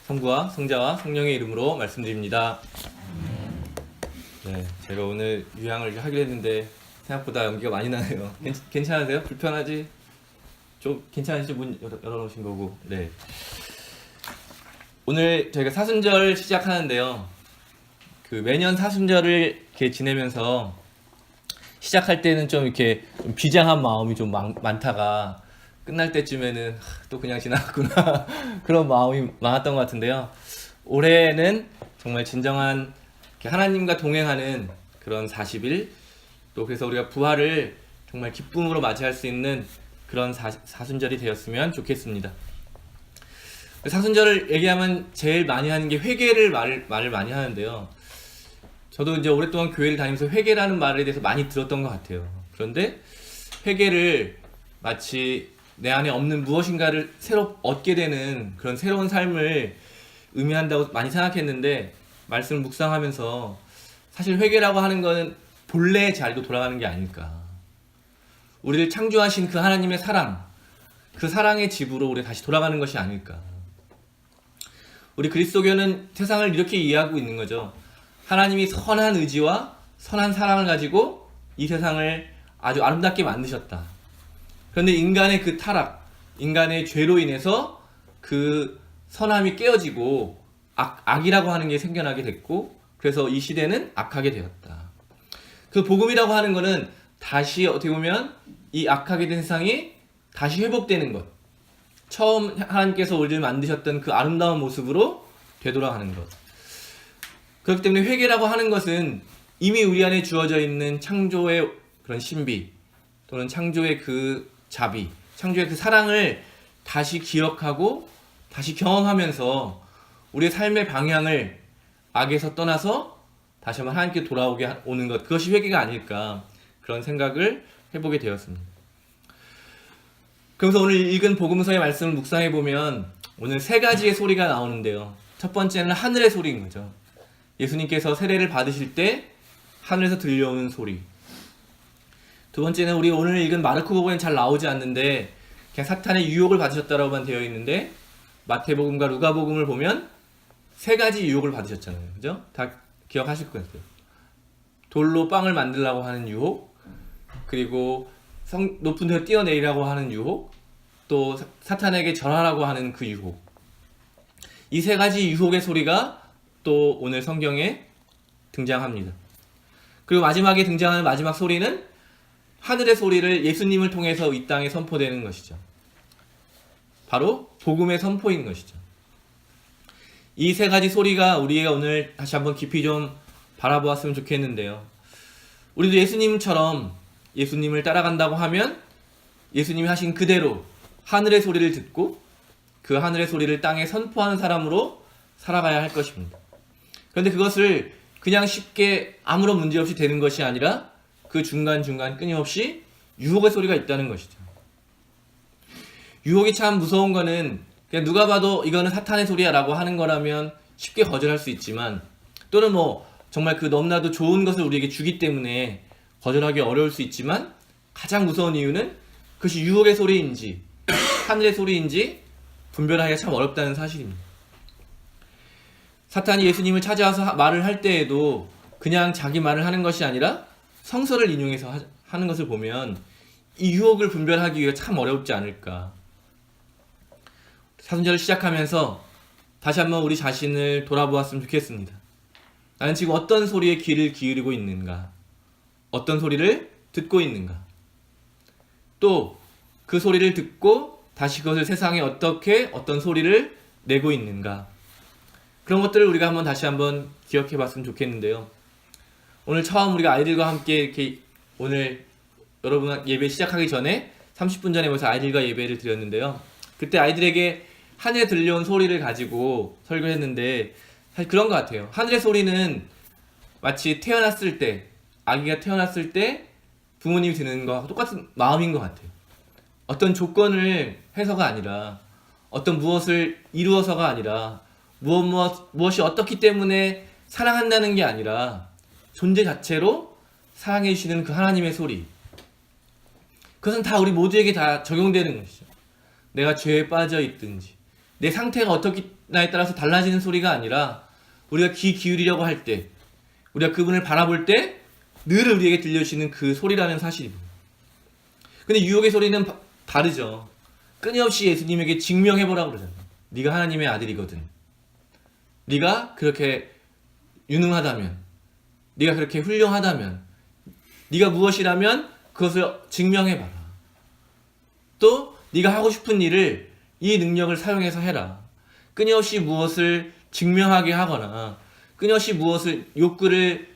성부와 성자와 성령의 이름으로 말씀드립니다. 네, 제가 오늘 유양을 하기로 했는데 생각보다 연기가 많이 나네요. 괜찮으세요? 불편하지? 좀 괜찮으시죠? 문 열어놓으신 거고. 네. 오늘 저희가 사순절 시작하는데요. 매년 사순절을 이렇게 지내면서 시작할 때는 좀 이렇게 좀 비장한 마음이 좀 많다가 끝날 때쯤에는 또 그냥 지나갔구나 그런 마음이 많았던 것 같은데요. 올해는 정말 진정한 하나님과 동행하는 그런 40일, 또 그래서 우리가 부활을 정말 기쁨으로 맞이할 수 있는 그런 사순절이 되었으면 좋겠습니다. 사순절을 얘기하면 제일 많이 하는 게 회개를 말을 많이 하는데요. 저도 이제 오랫동안 교회를 다니면서 회개라는 말에 대해서 많이 들었던 것 같아요. 그런데 회개를 마치 내 안에 없는 무엇인가를 새로 얻게 되는 그런 새로운 삶을 의미한다고 많이 생각했는데, 말씀을 묵상하면서 사실 회개라고 하는 것은 본래의 자리로 돌아가는 게 아닐까. 우리를 창조하신 그 하나님의 사랑, 그 사랑의 집으로 우리 다시 돌아가는 것이 아닐까. 우리 그리스도교는 세상을 이렇게 이해하고 있는 거죠. 하나님이 선한 의지와 선한 사랑을 가지고 이 세상을 아주 아름답게 만드셨다. 그런데 인간의 그 타락, 인간의 죄로 인해서 그 선함이 깨어지고 악이라고 하는 게 생겨나게 됐고, 그래서 이 시대는 악하게 되었다. 그 복음이라고 하는 거는 다시 어떻게 보면 이 악하게 된 세상이 다시 회복되는 것, 처음 하나님께서 우리를 만드셨던 그 아름다운 모습으로 되돌아가는 것. 그렇기 때문에 회개라고 하는 것은 이미 우리 안에 주어져 있는 창조의 그런 신비, 또는 창조의 그 자비, 창조의 그 사랑을 다시 기억하고 다시 경험하면서 우리의 삶의 방향을 악에서 떠나서 다시 한번 하나님께 오는 것, 그것이 회개가 아닐까, 그런 생각을 해보게 되었습니다. 그래서 오늘 읽은 복음서의 말씀을 묵상해 보면 오늘 세 가지의 소리가 나오는데요. 첫 번째는 하늘의 소리인 거죠. 예수님께서 세례를 받으실 때 하늘에서 들려오는 소리. 두 번째는 우리 오늘 읽은 마르코복음에는 잘 나오지 않는데 그냥 사탄의 유혹을 받으셨다라고만 되어 있는데, 마태복음과 루가복음을 보면 세 가지 유혹을 받으셨잖아요. 그죠? 다 기억하실 것 같아요. 돌로 빵을 만들라고 하는 유혹, 그리고 높은 데로 뛰어내리라고 하는 유혹, 또 사탄에게 절하라고 하는 그 유혹. 이 세 가지 유혹의 소리가 또 오늘 성경에 등장합니다. 그리고 마지막에 등장하는 마지막 소리는 하늘의 소리를 예수님을 통해서 이 땅에 선포되는 것이죠. 바로 복음의 선포인 것이죠. 이 세 가지 소리가 우리가 오늘 다시 한번 깊이 좀 바라보았으면 좋겠는데요. 우리도 예수님처럼 예수님을 따라간다고 하면 예수님이 하신 그대로 하늘의 소리를 듣고 그 하늘의 소리를 땅에 선포하는 사람으로 살아가야 할 것입니다. 그런데 그것을 그냥 쉽게 아무런 문제 없이 되는 것이 아니라 그 중간중간 끊임없이 유혹의 소리가 있다는 것이죠. 유혹이 참 무서운 거는 그냥 누가 봐도 이거는 사탄의 소리야 라고 하는 거라면 쉽게 거절할 수 있지만, 또는 정말 그 너무나도 좋은 것을 우리에게 주기 때문에 거절하기 어려울 수 있지만, 가장 무서운 이유는 그것이 유혹의 소리인지 하늘의 소리인지 분별하기가 참 어렵다는 사실입니다. 사탄이 예수님을 찾아와서 말을 할 때에도 그냥 자기 말을 하는 것이 아니라 성서를 인용해서 하는 것을 보면 이 유혹을 분별하기가 참 어렵지 않을까. 사순절을 시작하면서 다시 한번 우리 자신을 돌아보았으면 좋겠습니다. 나는 지금 어떤 소리에 귀를 기울이고 있는가? 어떤 소리를 듣고 있는가? 또 그 소리를 듣고 다시 그것을 세상에 어떤 소리를 내고 있는가? 그런 것들을 우리가 다시 한번 기억해 봤으면 좋겠는데요. 오늘 처음 우리가 아이들과 함께 이렇게 오늘 여러분 예배 시작하기 전에 30분 전에 모여서 아이들과 예배를 드렸는데요. 그때 아이들에게 하늘에 들려온 소리를 가지고 설교를 했는데, 사실 그런 것 같아요. 하늘의 소리는 마치 태어났을 때, 아기가 태어났을 때 부모님이 듣는 것과 똑같은 마음인 것 같아요. 어떤 조건을 해서가 아니라, 어떤 무엇을 이루어서가 아니라, 무엇이 어떻기 때문에 사랑한다는 게 아니라 존재 자체로 사랑해 주시는 그 하나님의 소리. 그것은 다 우리 모두에게 다 적용되는 것이죠. 내가 죄에 빠져 있든지, 내 상태가 어떻냐에 따라서 달라지는 소리가 아니라 우리가 귀 기울이려고 할 때, 우리가 그분을 바라볼 때 늘 우리에게 들려주시는 그 소리라는 사실입니다. 근데 유혹의 소리는 다르죠. 끊임없이 예수님에게 증명해보라고 그러잖아요. 네가 하나님의 아들이거든. 네가 그렇게 유능하다면, 네가 그렇게 훌륭하다면, 네가 무엇이라면 그것을 증명해봐라. 또 네가 하고 싶은 일을 이 능력을 사용해서 해라. 끊임없이 무엇을 증명하게 하거나 끊임없이 무엇을 욕구를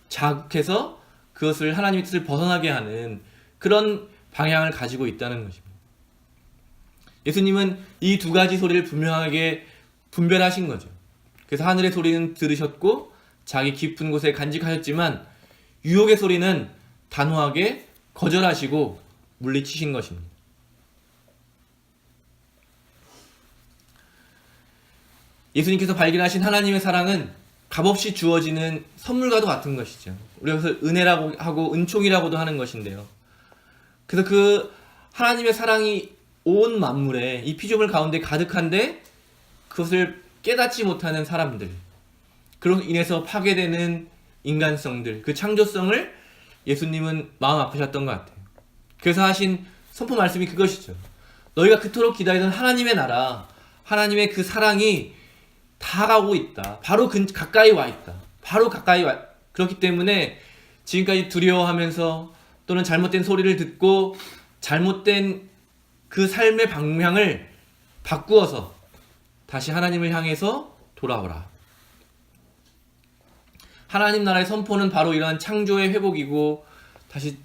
자극해서 그것을 하나님의 뜻을 벗어나게 하는 그런 방향을 가지고 있다는 것입니다. 예수님은 이 두 가지 소리를 분명하게 분별하신 거죠. 그래서 하늘의 소리는 들으셨고 자기 깊은 곳에 간직하셨지만 유혹의 소리는 단호하게 거절하시고 물리치신 것입니다. 예수님께서 발견하신 하나님의 사랑은 값없이 주어지는 선물과도 같은 것이죠. 우리가 그래서 은혜라고 하고 은총이라고도 하는 것인데요. 그래서 그 하나님의 사랑이 온 만물에 이 피조물 가운데 가득한데 그것을 깨닫지 못하는 사람들, 그로 인해서 파괴되는 인간성들, 그 창조성을 예수님은 마음 아프셨던 것 같아요. 그래서 하신 선포 말씀이 그것이죠. 너희가 그토록 기다리던 하나님의 나라, 하나님의 그 사랑이 다가오고 있다. 바로 가까이 와 있다. 바로 가까이 와. 그렇기 때문에 지금까지 두려워하면서 또는 잘못된 소리를 듣고 잘못된 그 삶의 방향을 바꾸어서 다시 하나님을 향해서 돌아오라. 하나님 나라의 선포는 바로 이러한 창조의 회복이고 다시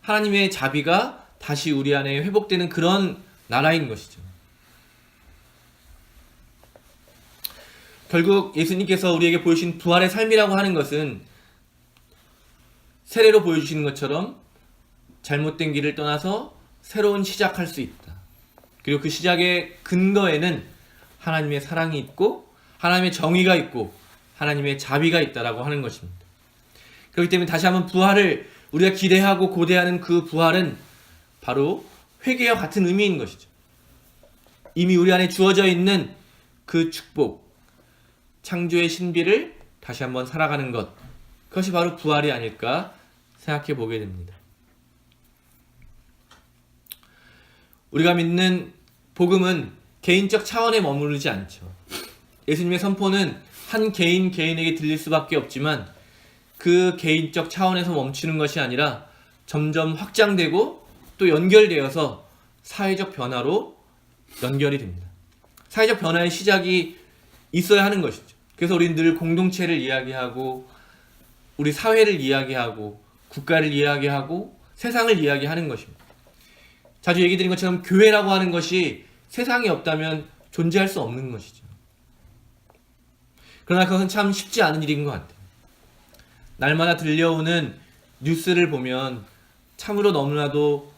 하나님의 자비가 다시 우리 안에 회복되는 그런 나라인 것이죠. 결국 예수님께서 우리에게 보여주신 부활의 삶이라고 하는 것은 세례로 보여주시는 것처럼 잘못된 길을 떠나서 새로운 시작할 수 있다. 그리고 그 시작의 근거에는 하나님의 사랑이 있고 하나님의 정의가 있고 하나님의 자비가 있다라고 하는 것입니다. 그렇기 때문에 다시 한번 부활을 우리가 기대하고 고대하는 그 부활은 바로 회개와 같은 의미인 것이죠. 이미 우리 안에 주어져 있는 그 축복, 창조의 신비를 다시 한번 살아가는 것, 그것이 바로 부활이 아닐까 생각해 보게 됩니다. 우리가 믿는 복음은 개인적 차원에 머무르지 않죠. 예수님의 선포는 한 개인에게 들릴 수밖에 없지만 그 개인적 차원에서 멈추는 것이 아니라 점점 확장되고 또 연결되어서 사회적 변화로 연결이 됩니다. 사회적 변화의 시작이 있어야 하는 것이죠. 그래서 우리는 늘 공동체를 이야기하고 우리 사회를 이야기하고 국가를 이야기하고 세상을 이야기하는 것입니다. 자주 얘기 드린 것처럼 교회라고 하는 것이 세상이 없다면 존재할 수 없는 것이죠. 그러나 그것은 참 쉽지 않은 일인 것 같아요. 날마다 들려오는 뉴스를 보면 참으로 너무나도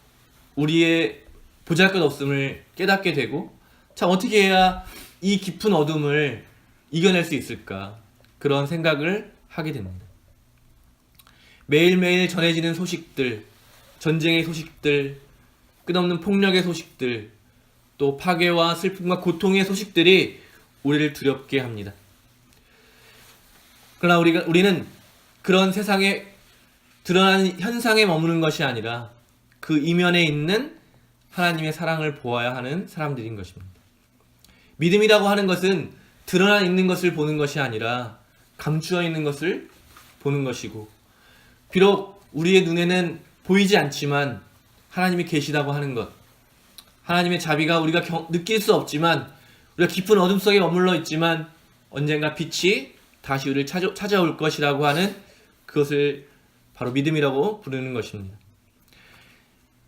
우리의 보잘것없음을 깨닫게 되고 참 어떻게 해야 이 깊은 어둠을 이겨낼 수 있을까 그런 생각을 하게 됩니다. 매일매일 전해지는 소식들, 전쟁의 소식들, 끝없는 폭력의 소식들, 또 파괴와 슬픔과 고통의 소식들이 우리를 두렵게 합니다. 그러나 우리는 그런 세상에 드러나는 현상에 머무는 것이 아니라 그 이면에 있는 하나님의 사랑을 보아야 하는 사람들인 것입니다. 믿음이라고 하는 것은 드러나 있는 것을 보는 것이 아니라 감추어 있는 것을 보는 것이고, 비록 우리의 눈에는 보이지 않지만 하나님이 계시다고 하는 것, 하나님의 자비가 우리가 느낄 수 없지만 우리가 깊은 어둠 속에 머물러 있지만 언젠가 빛이 다시 우리를 찾아올 것이라고 하는 그것을 바로 믿음이라고 부르는 것입니다.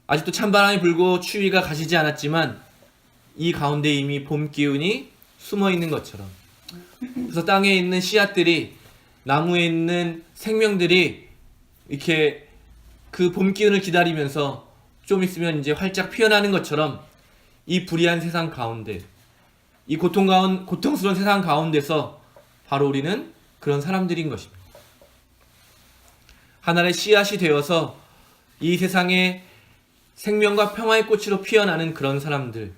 아직도 찬바람이 불고 추위가 가시지 않았지만 이 가운데 이미 봄 기운이 숨어 있는 것처럼, 그래서 땅에 있는 씨앗들이, 나무에 있는 생명들이 이렇게 그 봄 기운을 기다리면서 좀 있으면 이제 활짝 피어나는 것처럼 이 불의한 세상 가운데, 이 고통스러운 세상 가운데서 바로 우리는 그런 사람들인 것입니다. 하나의 씨앗이 되어서 이 세상에 생명과 평화의 꽃으로 피어나는 그런 사람들,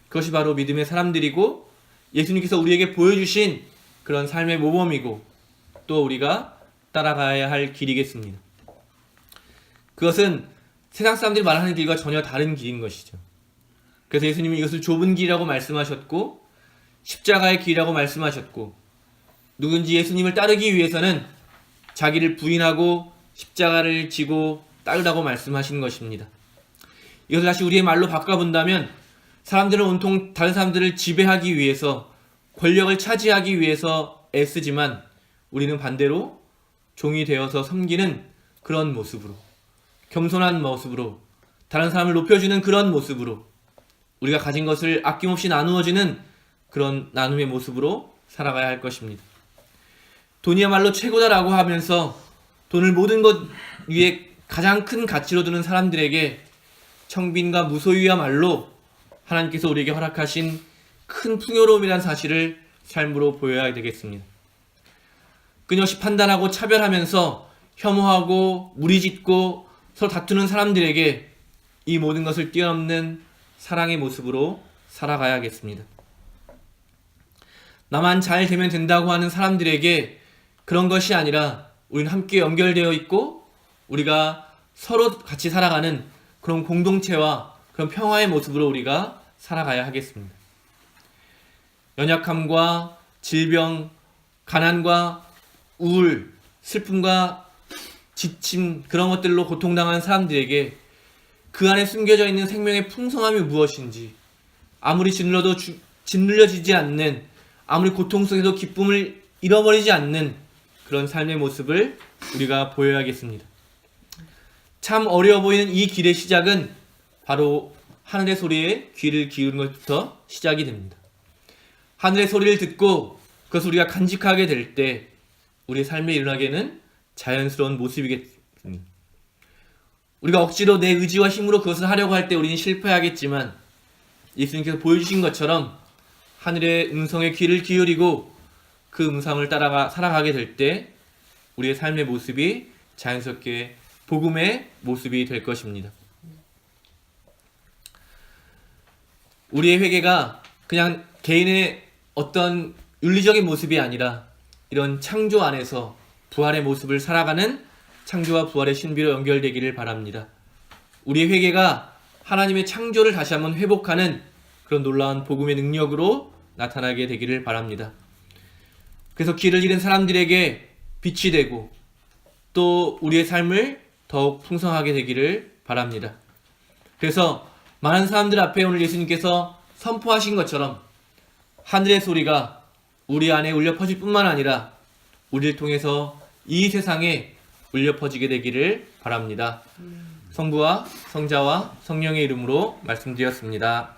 그것이 바로 믿음의 사람들이고 예수님께서 우리에게 보여주신 그런 삶의 모범이고 또 우리가 따라가야 할 길이겠습니다. 그것은 세상 사람들이 말하는 길과 전혀 다른 길인 것이죠. 그래서 예수님은 이것을 좁은 길이라고 말씀하셨고 십자가의 길이라고 말씀하셨고 누군지 예수님을 따르기 위해서는 자기를 부인하고 십자가를 지고 따르라고 말씀하시는 것입니다. 이것을 다시 우리의 말로 바꿔본다면 사람들은 온통 다른 사람들을 지배하기 위해서 권력을 차지하기 위해서 애쓰지만 우리는 반대로 종이 되어서 섬기는 그런 모습으로 겸손한 모습으로 다른 사람을 높여주는 그런 모습으로 우리가 가진 것을 아낌없이 나누어주는 그런 나눔의 모습으로 살아가야 할 것입니다. 돈이야말로 최고다라고 하면서 돈을 모든 것 위에 가장 큰 가치로 두는 사람들에게 청빈과 무소유야말로 하나님께서 우리에게 허락하신 큰 풍요로움이라는 사실을 삶으로 보여야 되겠습니다. 끊임없이 판단하고 차별하면서 혐오하고 무리짓고 서로 다투는 사람들에게 이 모든 것을 뛰어넘는 사랑의 모습으로 살아가야겠습니다. 나만 잘 되면 된다고 하는 사람들에게 그런 것이 아니라 우리는 함께 연결되어 있고 우리가 서로 같이 살아가는 그런 공동체와 그런 평화의 모습으로 우리가 살아가야 하겠습니다. 연약함과 질병, 가난과 우울, 슬픔과 지침 그런 것들로 고통당하는 사람들에게 그 안에 숨겨져 있는 생명의 풍성함이 무엇인지 아무리 짓눌러도 짓눌려지지 않는 아무리 고통 속에도 기쁨을 잃어버리지 않는 그런 삶의 모습을 우리가 보여야겠습니다. 참 어려워 보이는 이 길의 시작은 바로 하늘의 소리에 귀를 기울이는 것부터 시작이 됩니다. 하늘의 소리를 듣고 그것을 우리가 간직하게 될 때 우리의 삶에 일어나게는 자연스러운 모습이겠습니다. 우리가 억지로 내 의지와 힘으로 그것을 하려고 할 때 우리는 실패하겠지만 예수님께서 보여주신 것처럼 하늘의 음성에 귀를 기울이고 그 음성을 따라가 살아가게 될 때 우리의 삶의 모습이 자연스럽게 복음의 모습이 될 것입니다. 우리의 회개가 그냥 개인의 어떤 윤리적인 모습이 아니라 이런 창조 안에서 부활의 모습을 살아가는 창조와 부활의 신비로 연결되기를 바랍니다. 우리의 회개가 하나님의 창조를 다시 한번 회복하는 그런 놀라운 복음의 능력으로 나타나게 되기를 바랍니다. 그래서 길을 잃은 사람들에게 빛이 되고 또 우리의 삶을 더욱 풍성하게 되기를 바랍니다. 그래서 많은 사람들 앞에 오늘 예수님께서 선포하신 것처럼 하늘의 소리가 우리 안에 울려 퍼질 뿐만 아니라 우리를 통해서 이 세상에 울려 퍼지게 되기를 바랍니다. 성부와 성자와 성령의 이름으로 말씀드렸습니다.